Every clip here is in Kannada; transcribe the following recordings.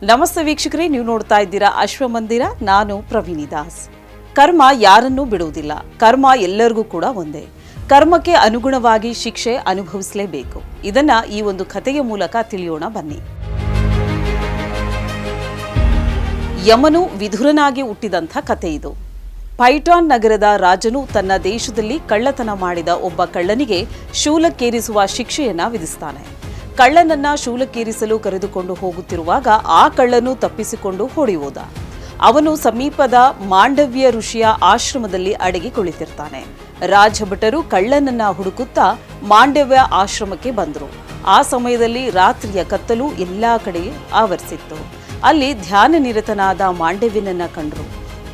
ನಮಸ್ತೆ ವೀಕ್ಷಕರೇ, ನೀವು ನೋಡ್ತಾ ಇದ್ದೀರಾ ಅಶ್ವಮಂದಿರ. ನಾನು ಪ್ರವೀಣಿ ದಾಸ್. ಕರ್ಮ ಯಾರನ್ನೂ ಬಿಡುವುದಿಲ್ಲ. ಕರ್ಮ ಎಲ್ಲರಿಗೂ ಕೂಡ ಒಂದೇ. ಕರ್ಮಕ್ಕೆ ಅನುಗುಣವಾಗಿ ಶಿಕ್ಷೆ ಅನುಭವಿಸಲೇಬೇಕು. ಇದನ್ನ ಈ ಒಂದು ಕಥೆಯ ಮೂಲಕ ತಿಳಿಯೋಣ ಬನ್ನಿ. ಯಮನು ವಿಧುರನಾಗಿ ಹುಟ್ಟಿದಂಥ ಕಥೆ ಇದು. ಪೈಠಾನ್ ನಗರದ ರಾಜನು ತನ್ನ ದೇಶದಲ್ಲಿ ಕಳ್ಳತನ ಮಾಡಿದ ಒಬ್ಬ ಕಳ್ಳನಿಗೆ ಶೂಲಕ್ಕೇರಿಸುವ ಶಿಕ್ಷೆಯನ್ನ ವಿಧಿಸ್ತಾನೆ. ಕಳ್ಳನನ್ನ ಶೂಲಕ್ಕೇರಿಸಲು ಕರೆದುಕೊಂಡು ಹೋಗುತ್ತಿರುವಾಗ ಆ ಕಳ್ಳನು ತಪ್ಪಿಸಿಕೊಂಡು ಹೊಡೆಯುವುದ. ಅವನು ಸಮೀಪದ ಮಾಂಡವ್ಯ ಋಷಿಯ ಆಶ್ರಮದಲ್ಲಿ ಅಡಗಿ ಕುಳಿತಿರ್ತಾನೆ. ರಾಜಭಟರು ಕಳ್ಳನನ್ನ ಹುಡುಕುತ್ತಾ ಮಾಂಡವ್ಯ ಆಶ್ರಮಕ್ಕೆ ಬಂದರು. ಆ ಸಮಯದಲ್ಲಿ ರಾತ್ರಿಯ ಕತ್ತಲು ಎಲ್ಲಾ ಕಡೆ ಆವರಿಸಿತ್ತು. ಅಲ್ಲಿ ಧ್ಯಾನ ನಿರತನಾದ ಮಾಂಡವ್ಯನನ್ನ ಕಂಡರು.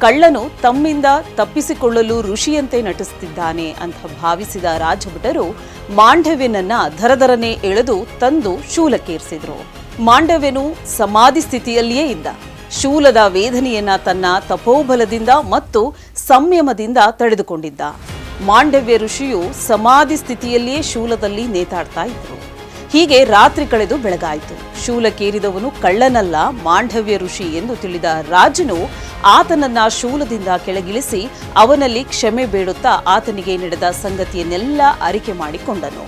ಕಳ್ಳನು ತಮ್ಮಿಂದ ತಪ್ಪಿಸಿಕೊಳ್ಳಲು ಋಷಿಯಂತೆ ನಟಿಸುತ್ತಿದ್ದಾನೆ ಅಂತ ಭಾವಿಸಿದ ರಾಜಭಟರು ಮಾಂಡವ್ಯನನ್ನ ಧರಧರನೆ ಎಳೆದು ತಂದು ಶೂಲಕ್ಕೇರಿಸಿದ್ರು. ಮಾಂಡವ್ಯನು ಸಮಾಧಿ ಸ್ಥಿತಿಯಲ್ಲಿಯೇ ಇದ್ದ. ಶೂಲದ ವೇದನೆಯನ್ನ ತನ್ನ ತಪೋಬಲದಿಂದ ಮತ್ತು ಸಂಯಮದಿಂದ ತಡೆದುಕೊಂಡಿದ್ದ. ಮಾಂಡವ್ಯ ಋಷಿಯು ಸಮಾಧಿ ಸ್ಥಿತಿಯಲ್ಲಿಯೇ ಶೂಲದಲ್ಲಿ ನೇತಾಡ್ತಾ ಇದ್ರು. ಹೀಗೆ ರಾತ್ರಿ ಕಳೆದು ಬೆಳಗಾಯಿತು. ಶೂಲಕ್ಕೇರಿದವನು ಕಳ್ಳನಲ್ಲ, ಮಾಂಡವ್ಯ ಋಷಿ ಎಂದು ತಿಳಿದ ರಾಜನು ಆತನನ್ನ ಶೂಲದಿಂದ ಕೆಳಗಿಳಿಸಿ ಅವನಲ್ಲಿ ಕ್ಷಮೆ ಬೇಡುತ್ತಾ ಆತನಿಗೆ ನಡೆದ ಸಂಗತಿಯನ್ನೆಲ್ಲ ಅರಿಕೆ ಮಾಡಿಕೊಂಡನು.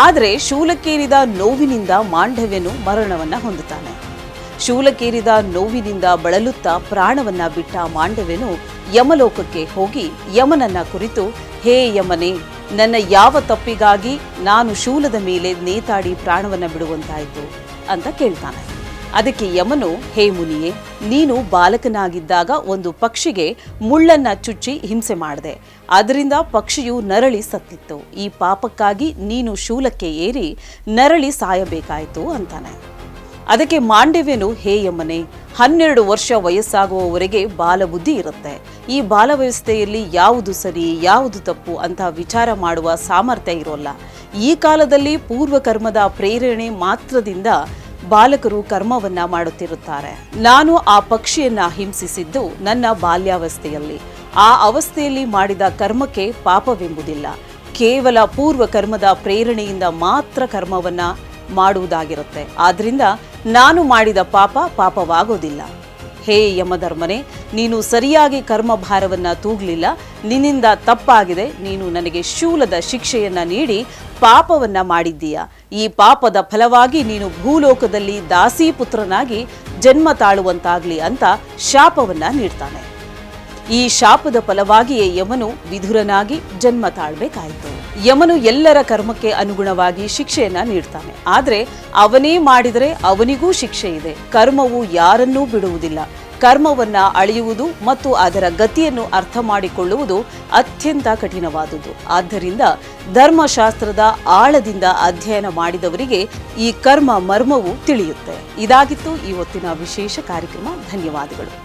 ಆದರೆ ಶೂಲಕ್ಕೇರಿದ ನೋವಿನಿಂದ ಮಾಂಡವ್ಯನು ಮರಣವನ್ನ ಹೊಂದುತ್ತಾನೆ. ಶೂಲಕ್ಕೇರಿದ ನೋವಿನಿಂದ ಬಳಲುತ್ತಾ ಪ್ರಾಣವನ್ನ ಬಿಟ್ಟ ಮಾಂಡವ್ಯನು ಯಮಲೋಕಕ್ಕೆ ಹೋಗಿ ಯಮನನ್ನ ಕುರಿತು, ಹೇ ಯಮನೇ, ನನ್ನ ಯಾವ ತಪ್ಪಿಗಾಗಿ ನಾನು ಶೂಲದ ಮೇಲೆ ನೇತಾಡಿ ಪ್ರಾಣವನ್ನ ಬಿಡುವಂತಾಯಿತು ಅಂತ ಕೇಳ್ತಾನೆ. ಅದಕ್ಕೆ ಯಮನು, ಹೇ ಮುನಿಯೇ, ನೀನು ಬಾಲಕನಾಗಿದ್ದಾಗ ಒಂದು ಪಕ್ಷಿಗೆ ಮುಳ್ಳನ್ನ ಚುಚ್ಚಿ ಹಿಂಸೆ ಮಾಡಿದೆ. ಅದರಿಂದ ಪಕ್ಷಿಯು ನರಳಿ ಸತ್ತಿತ್ತು. ಈ ಪಾಪಕ್ಕಾಗಿ ನೀನು ಶೂಲಕ್ಕೆ ಏರಿ ನರಳಿ ಸಾಯಬೇಕಾಯಿತು ಅಂತಾನೆ. ಅದಕ್ಕೆ ಮಾಂಡವ್ಯನು, ಹೇ ಯಮನೇ, 12 ವರ್ಷ ವಯಸ್ಸಾಗುವವರೆಗೆ ಬಾಲಬುದ್ಧಿ ಇರುತ್ತೆ. ಈ ಬಾಲವ್ಯವಸ್ಥೆಯಲ್ಲಿ ಯಾವುದು ಸರಿ ಯಾವುದು ತಪ್ಪು ಅಂತ ವಿಚಾರ ಮಾಡುವ ಸಾಮರ್ಥ್ಯ ಇರೋಲ್ಲ. ಈ ಕಾಲದಲ್ಲಿ ಪೂರ್ವಕರ್ಮದ ಪ್ರೇರಣೆ ಮಾತ್ರದಿಂದ ಬಾಲಕರು ಕರ್ಮವನ್ನ ಮಾಡುತ್ತಿರುತ್ತಾರೆ. ನಾನು ಆ ಪಕ್ಷಿಯನ್ನ ಹಿಂಸಿಸಿದ್ದು ನನ್ನ ಬಾಲ್ಯಾವಸ್ಥೆಯಲ್ಲಿ. ಆ ಅವಸ್ಥೆಯಲ್ಲಿ ಮಾಡಿದ ಕರ್ಮಕ್ಕೆ ಪಾಪವೆಂಬುದಿಲ್ಲ. ಕೇವಲ ಪೂರ್ವಕರ್ಮದ ಪ್ರೇರಣೆಯಿಂದ ಮಾತ್ರ ಕರ್ಮವನ್ನ ಮಾಡುವುದಾಗಿರುತ್ತೆ. ಆದ್ರಿಂದ ನಾನು ಮಾಡಿದ ಪಾಪವಾಗೋದಿಲ್ಲ. ಹೇ ಯಮಧರ್ಮನೇ, ನೀನು ಸರಿಯಾಗಿ ಕರ್ಮಭಾರವನ್ನ ತೂಗಲಿಲ್ಲ. ನಿನ್ನಿಂದ ತಪ್ಪಾಗಿದೆ. ನೀನು ನನಗೆ ಶೂಲದ ಶಿಕ್ಷೆಯನ್ನ ನೀಡಿ ಪಾಪವನ್ನ ಮಾಡಿದ್ದೀಯ. ಈ ಪಾಪದ ಫಲವಾಗಿ ನೀನು ಭೂಲೋಕದಲ್ಲಿ ದಾಸೀಪುತ್ರನಾಗಿ ಜನ್ಮ ತಾಳುವಂತಾಗ್ಲಿ ಅಂತ ಶಾಪವನ್ನ ನೀಡ್ತಾನೆ. ಈ ಶಾಪದ ಫಲವಾಗಿಯೇ ಯಮನು ವಿಧುರನಾಗಿ ಜನ್ಮ ತಾಳ್ಬೇಕಾಯಿತು. ಯಮನು ಎಲ್ಲರ ಕರ್ಮಕ್ಕೆ ಅನುಗುಣವಾಗಿ ಶಿಕ್ಷೆಯನ್ನ ನೀಡ್ತಾನೆ. ಆದ್ರೆ ಅವನೇ ಮಾಡಿದರೆ ಅವನಿಗೂ ಶಿಕ್ಷೆ ಇದೆ. ಕರ್ಮವು ಯಾರನ್ನೂ ಬಿಡುವುದಿಲ್ಲ. ಕರ್ಮವನ್ನ ಅಳೆಯುವುದು ಮತ್ತು ಅದರ ಗತಿಯನ್ನು ಅರ್ಥ ಮಾಡಿಕೊಳ್ಳುವುದು ಅತ್ಯಂತ ಕಠಿಣವಾದುದು. ಆದ್ದರಿಂದ ಧರ್ಮಶಾಸ್ತ್ರದ ಆಳದಿಂದ ಅಧ್ಯಯನ ಮಾಡಿದವರಿಗೆ ಈ ಕರ್ಮ ಮರ್ಮವು ತಿಳಿಯುತ್ತೆ. ಇದಾಗಿತ್ತು ಇವತ್ತಿನ ವಿಶೇಷ ಕಾರ್ಯಕ್ರಮ. ಧನ್ಯವಾದಗಳು.